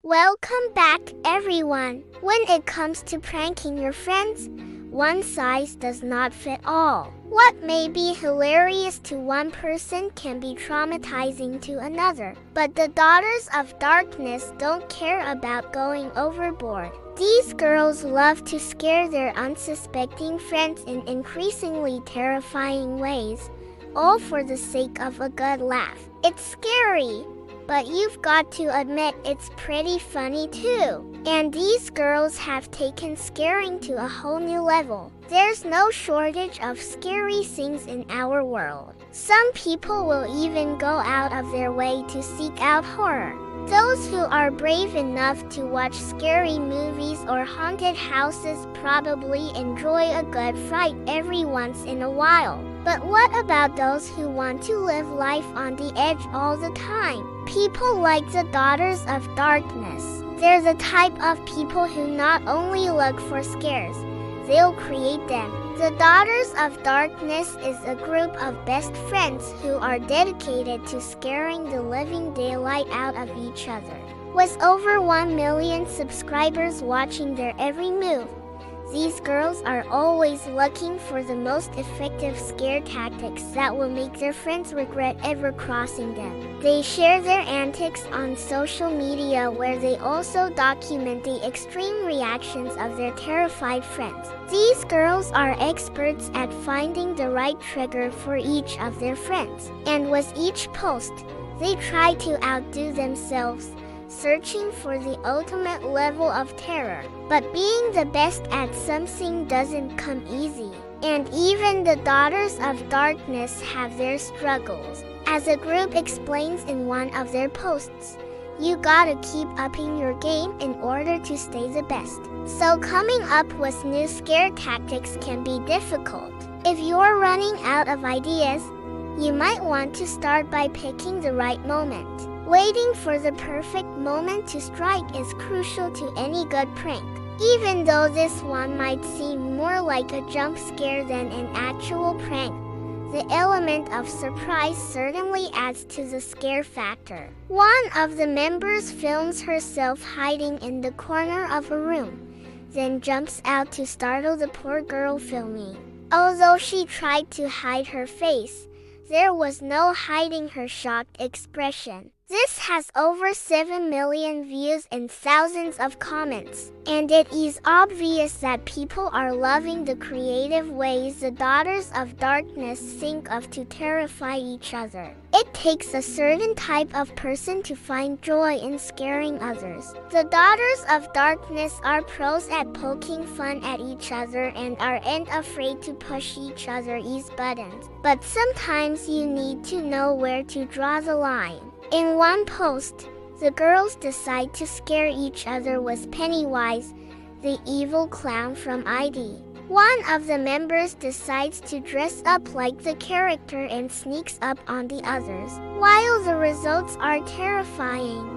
Welcome back, everyone. When it comes to pranking your friends, one size does not fit all. What may be hilarious to one person can be traumatizing to another. But the Daughters of Darkness don't care about going overboard. These girls love to scare their unsuspecting friends in increasingly terrifying ways, all for the sake of a good laugh. It's scary, but you've got to admit it's pretty funny too. And these girls have taken scaring to a whole new level. There's no shortage of scary things in our world. Some people will even go out of their way to seek out horror. Those who are brave enough to watch scary movies or haunted houses probably enjoy a good fright every once in a while. But what about those who want to live life on the edge all the time? People like the Daughters of Darkness. They're the type of people who not only look for scares, they'll create them. The Daughters of Darkness is a group of best friends who are dedicated to scaring the living daylight out of each other. With over 1 million subscribers watching their every move, these girls are always looking for the most effective scare tactics that will make their friends regret ever crossing them. They share their antics on social media, where they also document the extreme reactions of their terrified friends. These girls are experts at finding the right trigger for each of their friends. And with each post, they try to outdo themselves, searching for the ultimate level of terror. But being the best at something doesn't come easy. And even the Daughters of Darkness have their struggles. As a group explains in one of their posts, you gotta keep upping your game in order to stay the best. So coming up with new scare tactics can be difficult. If you're running out of ideas, you might want to start by picking the right moment. Waiting for the perfect moment to strike is crucial to any good prank. Even though this one might seem more like a jump scare than an actual prank, the element of surprise certainly adds to the scare factor. One of the members films herself hiding in the corner of a room, then jumps out to startle the poor girl filming. Although she tried to hide her face, there was no hiding her shocked expression. This has over 7 million views and thousands of comments. And it is obvious that people are loving the creative ways the Daughters of Darkness think of to terrify each other. It takes a certain type of person to find joy in scaring others. The Daughters of Darkness are pros at poking fun at each other and aren't afraid to push each other's buttons. But sometimes you need to know where to draw the line. In one post, the girls decide to scare each other with Pennywise, the evil clown from ID. One of the members decides to dress up like the character and sneaks up on the others. While the results are terrifying,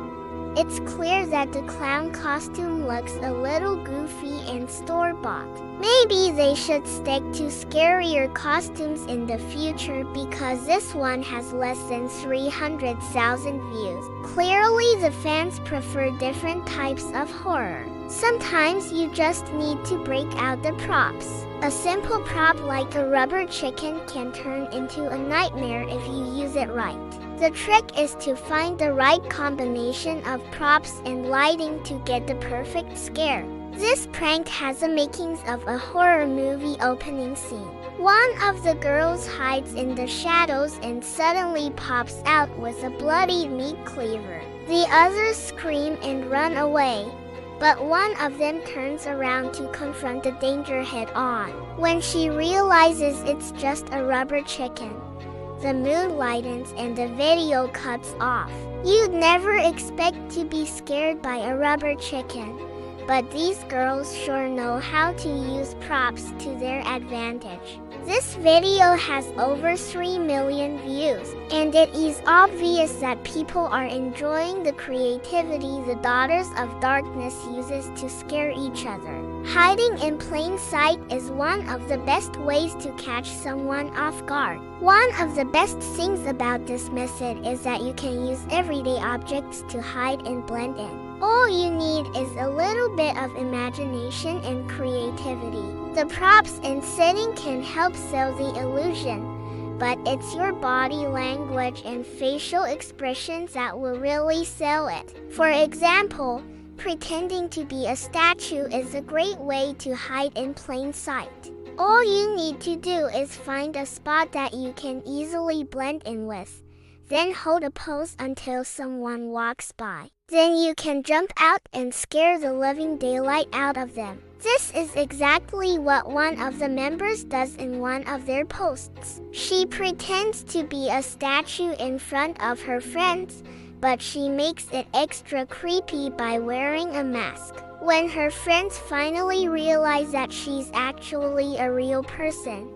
it's clear that the clown costume looks a little goofy and store-bought. Maybe they should stick to scarier costumes in the future, because this one has less than 300,000 views. Clearly, the fans prefer different types of horror. Sometimes you just need to break out the props. A simple prop like a rubber chicken can turn into a nightmare if you use it right. The trick is to find the right combination of props and lighting to get the perfect scare. This prank has the makings of a horror movie opening scene. One of the girls hides in the shadows and suddenly pops out with a bloody meat cleaver. The others scream and run away, but one of them turns around to confront the danger head on. When she realizes it's just a rubber chicken, the mood lightens and the video cuts off. You'd never expect to be scared by a rubber chicken, but these girls sure know how to use props to their advantage. This video has over 3 million views, and it is obvious that people are enjoying the creativity the Daughters of Darkness uses to scare each other. Hiding in plain sight is one of the best ways to catch someone off guard. One of the best things about this method is that you can use everyday objects to hide and blend in. All you need is a little bit of imagination and creativity. The props and setting can help sell the illusion, but it's your body language and facial expressions that will really sell it. For example, pretending to be a statue is a great way to hide in plain sight. All you need to do is find a spot that you can easily blend in with. Then hold a pose until someone walks by. Then you can jump out and scare the living daylight out of them. This is exactly what one of the members does in one of their posts. She pretends to be a statue in front of her friends, but she makes it extra creepy by wearing a mask. When her friends finally realize that she's actually a real person,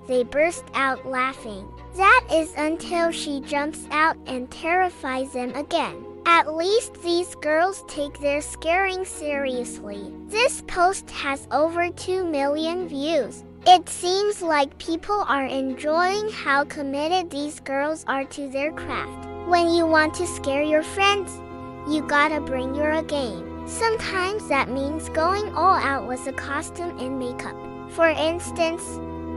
they burst out laughing. That is until she jumps out and terrifies them again. At least these girls take their scaring seriously. This post has over 2 million views. It seems like people are enjoying how committed these girls are to their craft. When you want to scare your friends, you gotta bring your A game. Sometimes that means going all out with a costume and makeup. For instance,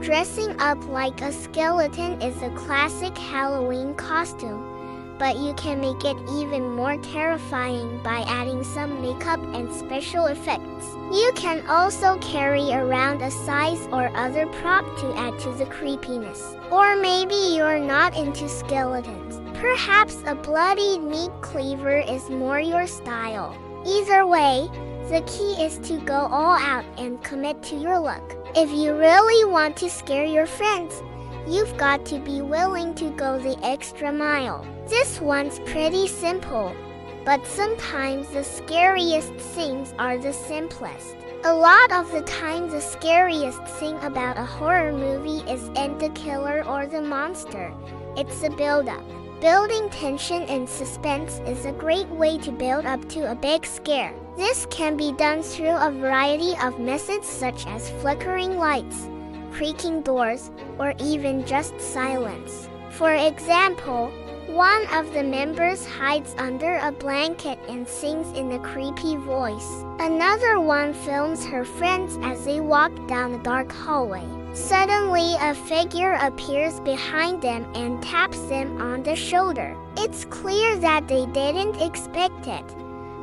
dressing up like a skeleton is a classic Halloween costume, but you can make it even more terrifying by adding some makeup and special effects. You can also carry around a size or other prop to add to the creepiness. Or maybe you're not into skeletons. Perhaps a bloodied meat cleaver is more your style. Either way, the key is to go all out and commit to your look. If you really want to scare your friends, you've got to be willing to go the extra mile. This one's pretty simple, but sometimes the scariest things are the simplest. A lot of the time the scariest thing about a horror movie isn't the killer or the monster. It's the build-up. Building tension and suspense is a great way to build up to a big scare. This can be done through a variety of methods such as flickering lights, creaking doors, or even just silence. For example, one of the members hides under a blanket and sings in a creepy voice. Another one films her friends as they walk down a dark hallway. Suddenly, a figure appears behind them and taps them on the shoulder. It's clear that they didn't expect it,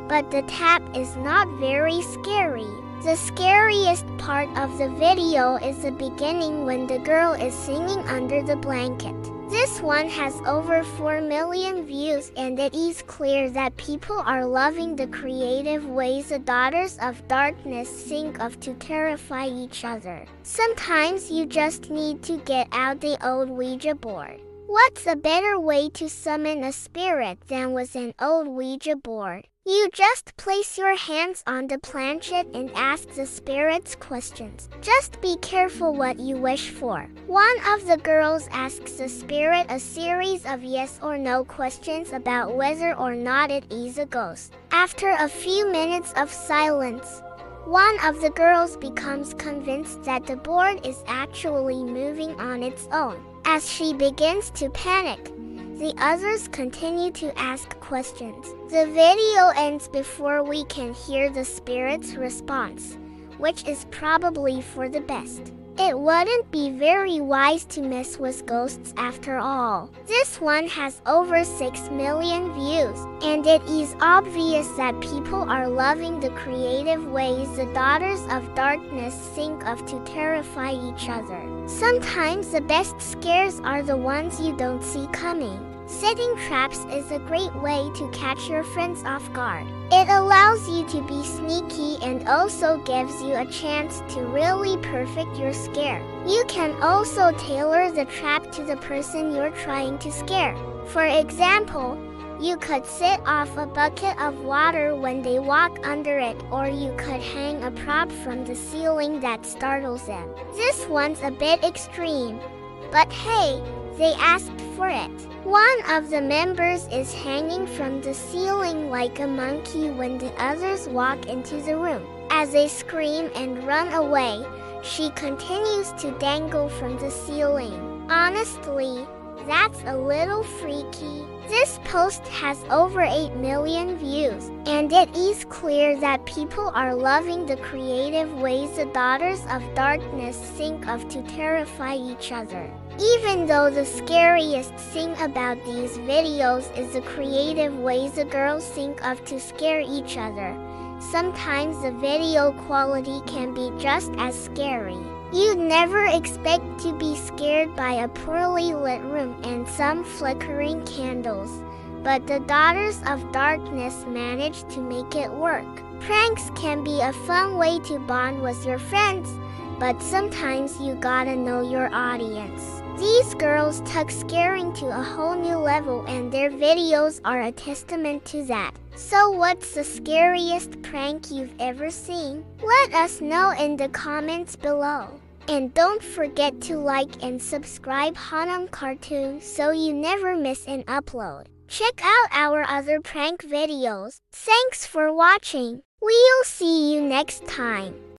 but the tap is not very scary. The scariest part of the video is the beginning when the girl is singing under the blanket. This one has over 4 million views, and it is clear that people are loving the creative ways the Daughters of Darkness think of to terrify each other. Sometimes you just need to get out the old Ouija board. What's a better way to summon a spirit than with an old Ouija board? You just place your hands on the planchette and ask the spirits questions. Just be careful what you wish for. One of the girls asks the spirit a series of yes or no questions about whether or not it is a ghost. After a few minutes of silence, one of the girls becomes convinced that the board is actually moving on its own. As she begins to panic, the others continue to ask questions. The video ends before we can hear the spirit's response, which is probably for the best. It wouldn't be very wise to mess with ghosts after all. This one has over 6 million views, and it is obvious that people are loving the creative ways the Daughters of Darkness think of to terrify each other. Sometimes the best scares are the ones you don't see coming. Setting traps is a great way to catch your friends off guard. It allows you to be sneaky and also gives you a chance to really perfect your scare. You can also tailor the trap to the person you're trying to scare. For example, you could set off a bucket of water when they walk under it, or you could hang a prop from the ceiling that startles them. This one's a bit extreme, but hey, they asked for it. One of the members is hanging from the ceiling like a monkey when the others walk into the room. As they scream and run away, she continues to dangle from the ceiling. Honestly, That's a little freaky. This post has over 8 million views, and it is clear that people are loving the creative ways the daughters of darkness think of to terrify each other. Even though the scariest thing about these videos is the creative ways the girls think of to scare each other, sometimes the video quality can be just as scary. You'd never expect to be scared by a poorly lit room and some flickering candles, but the daughters of darkness managed to make it work. Pranks can be a fun way to bond with your friends, but sometimes you gotta know your audience. These girls took scaring to a whole new level, and their videos are a testament to that. So what's the scariest prank you've ever seen? Let us know in the comments below. And don't forget to like and subscribe Hanum Cartoon so you never miss an upload. Check out our other prank videos. Thanks for watching. We'll see you next time.